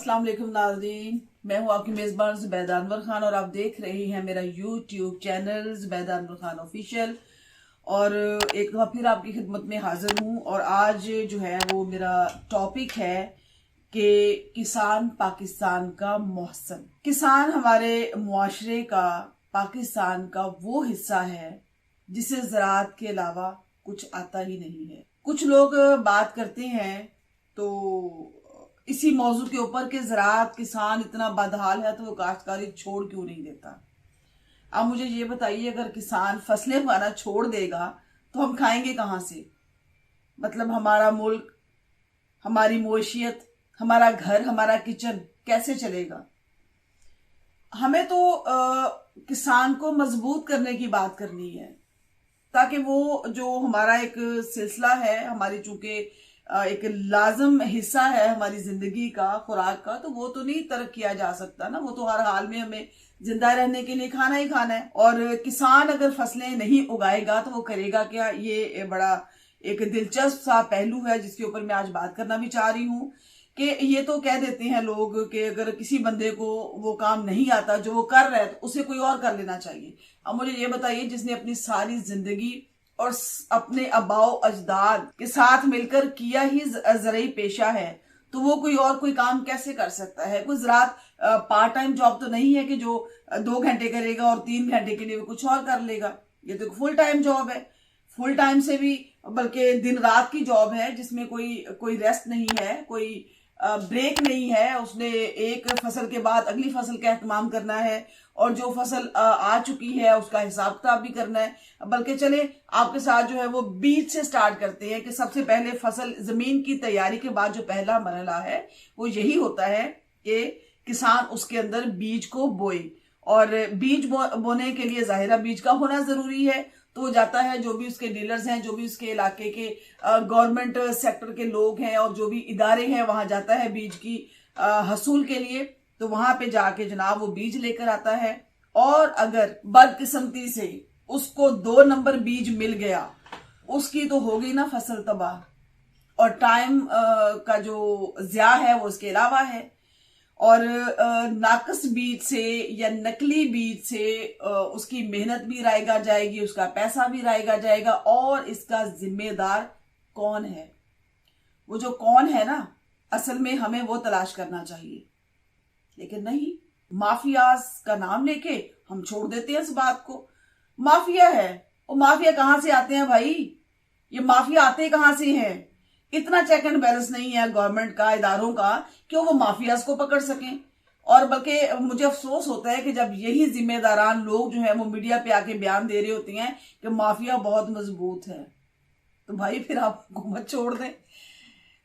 अस्सलाम वालेकुम नाज़रीन, मैं हूं आपकी मेज़बान ज़ुबैदा अनवर खान और आप देख रहे हैं मेरा YouTube channel Zubaida Anwar Khan official. और एक दफ़ा फिर आपकी खिदमत में हाजिर हूं और आज जो है वो मेरा टॉपिक है कि किसान पाकिस्तान का मोहसन। किसान हमारे मुआशरे का, पाकिस्तान का वो हिस्सा है जिसे ज़राअत के अलावा कुछ आता ही नहीं है। कुछ लोग बात करते हैं तो इसी मौजू के ऊपर कि ज़राअत, किसान इतना बदहाल है तो वो काश्तकारी छोड़ क्यों नहीं देता। अब मुझे ये बताइए, अगर किसान फसलें उगाना छोड़ देगा तो हम खाएंगे कहाँ से? मतलब हमारा मुल्क, हमारी मुआशियत, हमारा घर, हमारा किचन कैसे चलेगा? हमें तो किसान को मजबूत करने की बात करनी है ताकि वो जो हमारा एक सिलसिला है, हमारी चूंकि एक लाजम हिस्सा है हमारी जिंदगी का, खुराक का, तो वो तो नहीं तर्क किया जा सकता ना। वो तो हर हाल में हमें जिंदा रहने के लिए खाना ही खाना है। और किसान अगर फसलें नहीं उगाएगा तो वो करेगा क्या? ये बड़ा एक दिलचस्प सा पहलू है जिसके ऊपर मैं आज बात करना भी चाह रही हूँ। कि ये तो कह देते हैं लोग कि अगर किसी बंदे को वो काम नहीं आता जो वो कर रहा है तो उसे कोई और कर लेना चाहिए। अब मुझे ये बताइए, जिसने अपनी सारी जिंदगी और अपने अबाओ अजदाद के साथ मिलकर किया ही ज़राई पेशा है, तो वो कोई और कोई काम कैसे कर सकता है? कोई ज़राअत पार्ट टाइम जॉब तो नहीं है कि जो 2 घंटे करेगा और 3 घंटे के लिए वो कुछ और कर लेगा। ये तो फुल टाइम जॉब है, फुल टाइम से भी बल्कि दिन रात की जॉब है जिसमें कोई रेस्ट नहीं है, कोई ब्रेक नहीं है। उसने एक फसल के बाद अगली फसल का एहतमाम करना है और जो फसल आ चुकी है उसका हिसाब किताब भी करना है। बल्कि चले आपके साथ जो है वो बीज से स्टार्ट करते हैं कि सबसे पहले फसल, जमीन की तैयारी के बाद जो पहला मरहला है वो यही होता है कि किसान उसके अंदर बीज को बोए। और बीज बोने के लिए जाहिरा बीज का होना जरूरी है, तो वो जाता है, जो भी उसके डीलर्स हैं, जो भी उसके इलाके के गवर्नमेंट सेक्टर के लोग हैं और जो भी इदारे हैं, वहां जाता है बीज की हसूल के लिए। तो वहां पे जाके जनाब वो बीज लेकर आता है और अगर बदकिस्मती से उसको 2 नंबर बीज मिल गया, उसकी तो होगी ना फसल तबाह। और टाइम का जो ज़िया है वो उसके अलावा है। और नाकस बीज से या नकली बीज से उसकी मेहनत भी रायगा जाएगी, उसका पैसा भी रायगा जाएगा। और इसका जिम्मेदार कौन है? वो जो कौन है ना, असल में हमें वो तलाश करना चाहिए। लेकिन नहीं, माफियाज का नाम लेके हम छोड़ देते हैं इस बात को। माफिया है, वो माफिया कहां से आते हैं भाई? ये माफिया आते कहां से हैं? इतना चेक एंड बैलेंस नहीं है गवर्नमेंट का, इदारों का, कि वो माफियाज को पकड़ सकें। और बल्कि मुझे अफसोस होता है कि जब यही जिम्मेदारान लोग जो है वो मीडिया पे आके बयान दे रहे होते हैं कि माफिया बहुत मजबूत है, तो भाई फिर आप हुकूमत छोड़ दें,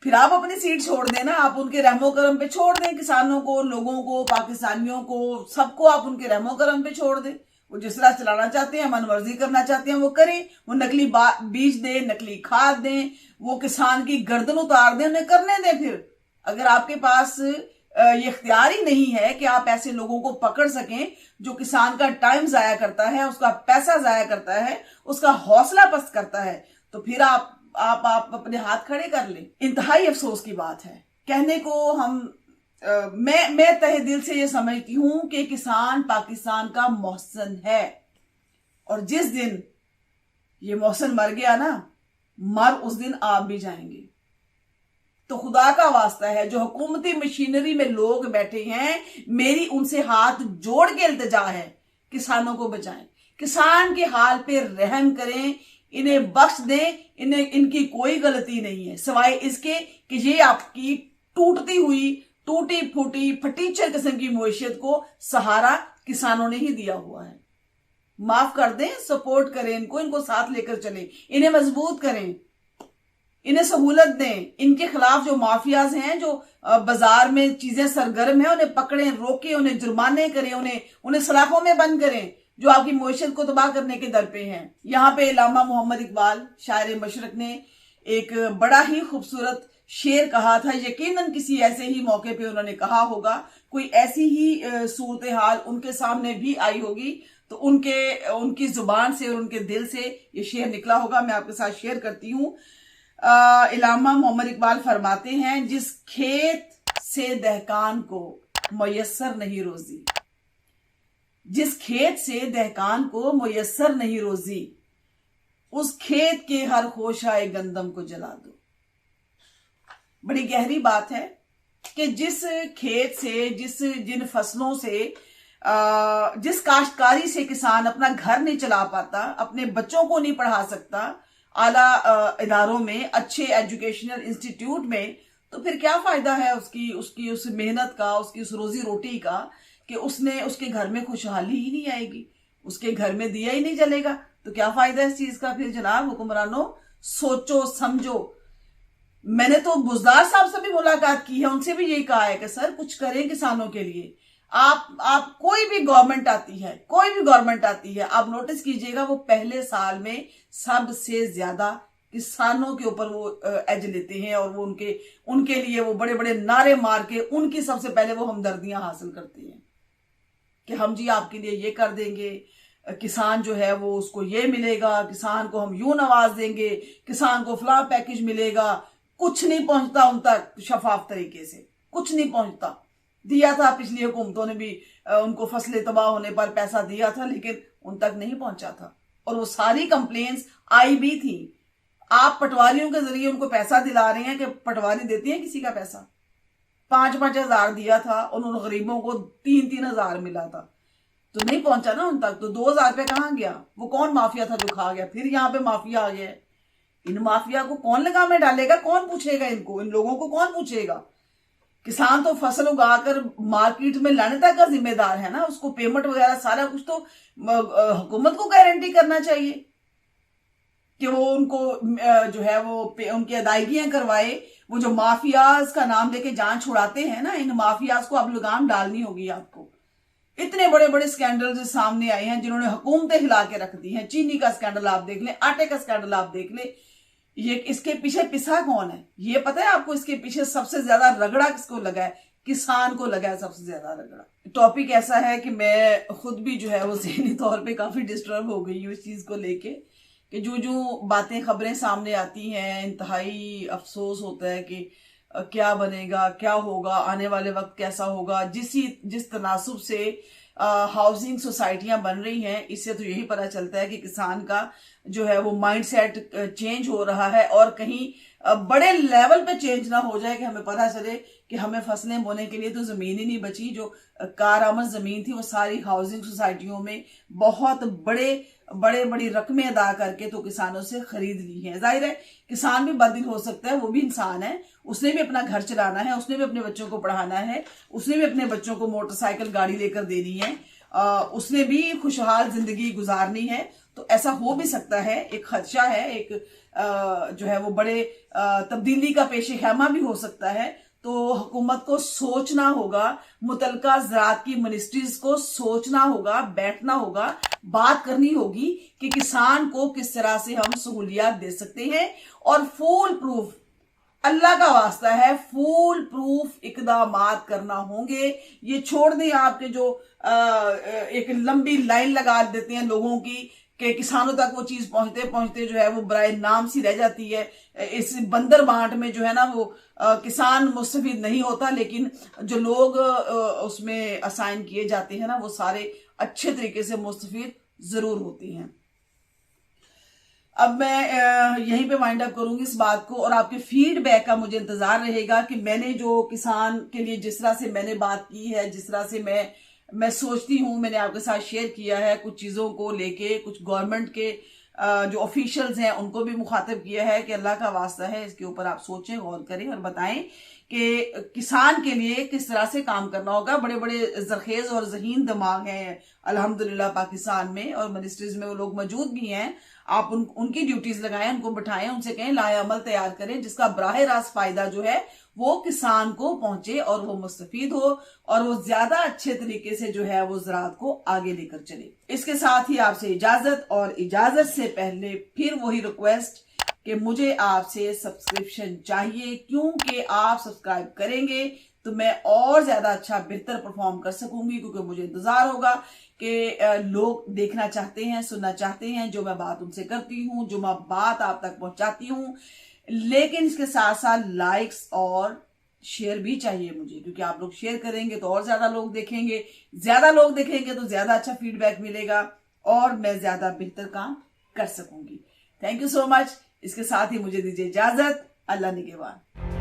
फिर आप अपनी सीट छोड़ दें ना। आप उनके रहमो करम पे छोड़ दें, किसानों को, लोगों को, पाकिस्तानियों को, सबको आप उनके रहमो करम पे छोड़ दें। वो जिस तरह चलाना चाहते हैं, मनमर्जी करना चाहते हैं, वो करें। वो नकली बीज दें, नकली खाद दें, वो किसान की गर्दन उतार दें, उन्हें करने दें। फिर अगर आपके पास ये इख्तियार ही नहीं है कि आप ऐसे लोगों को पकड़ सकें जो किसान का टाइम जाया करता है, उसका पैसा जाया करता है, उसका हौसला पस्त करता है, तो फिर आप अपने हाथ खड़े कर लें। इंतहाई अफसोस की बात है कहने को। मैं तहे दिल से ये समझती हूं कि किसान पाकिस्तान का मोहसन है। और जिस दिन ये मोहसन मर गया ना, उस दिन आप भी जाएंगे। तो खुदा का वास्ता है, जो हुकूमती मशीनरी में लोग बैठे हैं, मेरी उनसे हाथ जोड़ के इल्तिजा है, किसानों को बचाएं, किसान के हाल पे रहम करें, इन्हें बख्श दें। इनकी कोई गलती नहीं है सिवाय इसके कि ये आपकी टूटी फूटी फटीचर किस्म की मुआशियत को सहारा किसानों ने ही दिया हुआ है। माफ कर दें, सपोर्ट करें इनको साथ लेकर चलें, इन्हें मजबूत करें, इन्हें सहूलत दें। इनके खिलाफ जो माफियाज हैं, जो बाजार में चीजें सरगर्म है, उन्हें पकड़ें, रोकें, उन्हें जुर्माने करें, उन्हें सलाखों में बंद करें, जो आपकी मुआशरत को तबाह करने के दर पे हैं। यहाँ पे इलामा मोहम्मद इकबाल, शायर मशरक, ने एक बड़ा ही खूबसूरत शेर कहा था। यकीनन किसी ऐसे ही मौके पे उन्होंने कहा होगा, कोई ऐसी ही सूरत हाल उनके सामने भी आई होगी, तो उनकी जुबान से और उनके दिल से ये शेर निकला होगा। मैं आपके साथ शेयर करती हूँ। इलामा मोहम्मद इकबाल फरमाते हैं, जिस खेत से दहकान को मुयस्सर नहीं रोजी, जिस खेत से दहकान को मुयस्सर नहीं रोजी, उस खेत के हर खोशाए गंदम को जला दो। बड़ी गहरी बात है कि जिस खेत से, जिन फसलों से, जिस काश्तकारी से किसान अपना घर नहीं चला पाता, अपने बच्चों को नहीं पढ़ा सकता आला इदारों में, अच्छे एजुकेशनल इंस्टीट्यूट में, तो फिर क्या फायदा है उसकी उस मेहनत का, उसकी उस रोजी रोटी का, कि उसके घर में खुशहाली ही नहीं आएगी, उसके घर में दिया ही नहीं जलेगा। तो क्या फायदा इस चीज का? फिर जनाब हुक्मरानों, सोचो समझो। मैंने तो बुजदार साहब से भी मुलाकात की है, उनसे भी यही कहा है कि सर कुछ करें किसानों के लिए। आप कोई भी गवर्नमेंट आती है, आप नोटिस कीजिएगा वो पहले साल में सबसे ज्यादा किसानों के ऊपर वो एज लेते हैं, और वो उनके लिए वो बड़े बड़े नारे मार के उनकी सबसे पहले वो हमदर्दियां हासिल करते हैं कि हम जी आपके लिए ये कर देंगे, किसान जो है वो उसको ये मिलेगा, किसान को हम यूं नवाज देंगे, किसान को फलां पैकेज मिलेगा। कुछ नहीं पहुंचता उन तक शफाफ तरीके से, कुछ नहीं पहुंचता। दिया था पिछली हुकूमतों ने भी, उनको फसलें तबाह होने पर पैसा दिया था, लेकिन उन तक नहीं पहुंचा था, और वो सारी कंप्लेंट्स आई भी थी। आप पटवारियों के जरिए उनको पैसा दिला रहे हैं कि पटवारी देती है किसी का पैसा? 5-5 हजार दिया था, उन्होंने गरीबों को 3-3 हजार मिला था, तो नहीं पहुंचा ना उन तक। तो 2,000 रुपये कहाँ गया? वो कौन माफिया था जो खा गया? फिर यहाँ पे माफिया आ गया है। इन माफिया को कौन लगाम में डालेगा? कौन पूछेगा इनको? इन लोगों को कौन पूछेगा? किसान तो फसल उगाकर मार्केट में लाने तक का जिम्मेदार है ना, उसको पेमेंट वगैरह सारा कुछ तो हुकूमत को गारंटी करना चाहिए कि वो उनको जो है वो उनकी अदायगियां करवाए। वो जो माफियाज का नाम लेके जान छुड़ाते हैं ना, इन माफियाज को अब लगाम डालनी होगी आपको। इतने बड़े बड़े स्कैंडल सामने आए हैं जिन्होंने हुकूमतें हिला के रख दी हैं। चीनी का स्कैंडल आप देख लें, आटे का स्कैंडल आप देख लें, ये इसके पीछे पिसा कौन है ये पता है आपको? इसके पीछे सबसे ज्यादा रगड़ा किसको लगा है? किसान को लगा है सबसे ज्यादा रगड़ा। टॉपिक ऐसा है कि मैं खुद भी जो है वो ज़हनी तौर पे काफी डिस्टर्ब हो गई हूँ इस चीज को लेके, कि जो बातें खबरें सामने आती हैं, इंतहाई अफसोस होता है कि क्या बनेगा, क्या होगा, आने वाले वक्त कैसा होगा। जिस तनासुब से हाउसिंग सोसाइटियां बन रही हैं, इससे तो यही पता चलता है कि किसान का जो है वो माइंडसेट चेंज हो रहा है, और कहीं बड़े लेवल पे चेंज ना हो जाए कि हमें पता चले कि हमें फसलें बोने के लिए तो जमीन ही नहीं बची। जो कारआमद जमीन थी वो सारी हाउसिंग सोसाइटियों में बहुत बड़ी रकमें अदा करके तो किसानों से खरीद ली है। जाहिर है किसान भी बददिल हो सकता है, वो भी इंसान है, उसने भी अपना घर चलाना है, उसने भी अपने बच्चों को पढ़ाना है, उसने भी अपने बच्चों को मोटरसाइकिल गाड़ी लेकर देनी है, उसने भी खुशहाल जिंदगी गुजारनी है। तो ऐसा हो भी सकता है, एक खदशा है, एक जो है वो बड़े तब्दीली का पेशे खैमा भी हो सकता है। तो हुकूमत को सोचना होगा, मुतलका ज़राअत की मिनिस्ट्रीज को सोचना होगा, बैठना होगा, बात करनी होगी कि किसान को किस तरह से हम सहूलियात दे सकते हैं, और फुल प्रूफ, अल्लाह का वास्ता है, फुल प्रूफ इकदामात करना होंगे। ये छोड़ दें आपके जो एक लंबी लाइन लगा देते हैं लोगों की कि किसानों तक वो चीज पहुंचते पहुंचते जो है वो बराए नाम सी रह जाती है। इस बंदर बांट में जो है ना वो किसान मुस्तफीद नहीं होता, लेकिन जो लोग उसमें असाइन किए जाते हैं ना वो सारे अच्छे तरीके से मुस्तफीद जरूर होती हैं। अब मैं यहीं पे वाइंड अप करूंगी इस बात को, और आपके फीडबैक का मुझे इंतजार रहेगा कि मैंने जो किसान के लिए जिस तरह से मैंने बात की है, जिस तरह से मैं सोचती हूँ, मैंने आपके साथ शेयर किया है, कुछ चीज़ों को लेके, कुछ गवर्नमेंट के जो ऑफिशियल्स हैं उनको भी मुखातिब किया है कि अल्लाह का वास्ता है इसके ऊपर आप सोचें, गौर करें और बताएं कि किसान के लिए किस तरह से काम करना होगा। बड़े बड़े जरखेज और जहीन दिमाग हैं अल्हम्दुलिल्लाह पाकिस्तान में, और मिनिस्ट्रीज में वो लोग मौजूद भी हैं। आप उनकी ड्यूटीज लगाएं, उनको बिठाएं, उनसे कहें लाएअमल तैयार करें जिसका बराह रास्त फायदा जो है वो किसान को पहुंचे और वो मुस्तफीद हो, और वो ज्यादा अच्छे तरीके से जो है वो ज़राअत को आगे लेकर चले। इसके साथ ही आपसे इजाजत, और इजाजत से पहले फिर वही रिक्वेस्ट कि मुझे आपसे सब्सक्रिप्शन चाहिए, क्योंकि आप सब्सक्राइब करेंगे तो मैं और ज्यादा अच्छा बेहतर परफॉर्म कर सकूंगी, क्योंकि मुझे इंतजार होगा कि लोग देखना चाहते हैं, सुनना चाहते हैं जो मैं बात उनसे करती हूँ, जो मैं बात आप तक पहुंचाती हूँ। लेकिन इसके साथ साथ लाइक्स और शेयर भी चाहिए मुझे, क्योंकि आप लोग शेयर करेंगे तो और ज्यादा लोग देखेंगे, ज्यादा लोग देखेंगे तो ज्यादा अच्छा फीडबैक मिलेगा और मैं ज्यादा बेहतर काम कर सकूंगी। Thank you so much. इसके साथ ही मुझे दीजिए इजाजत। अल्लाह निगहबान।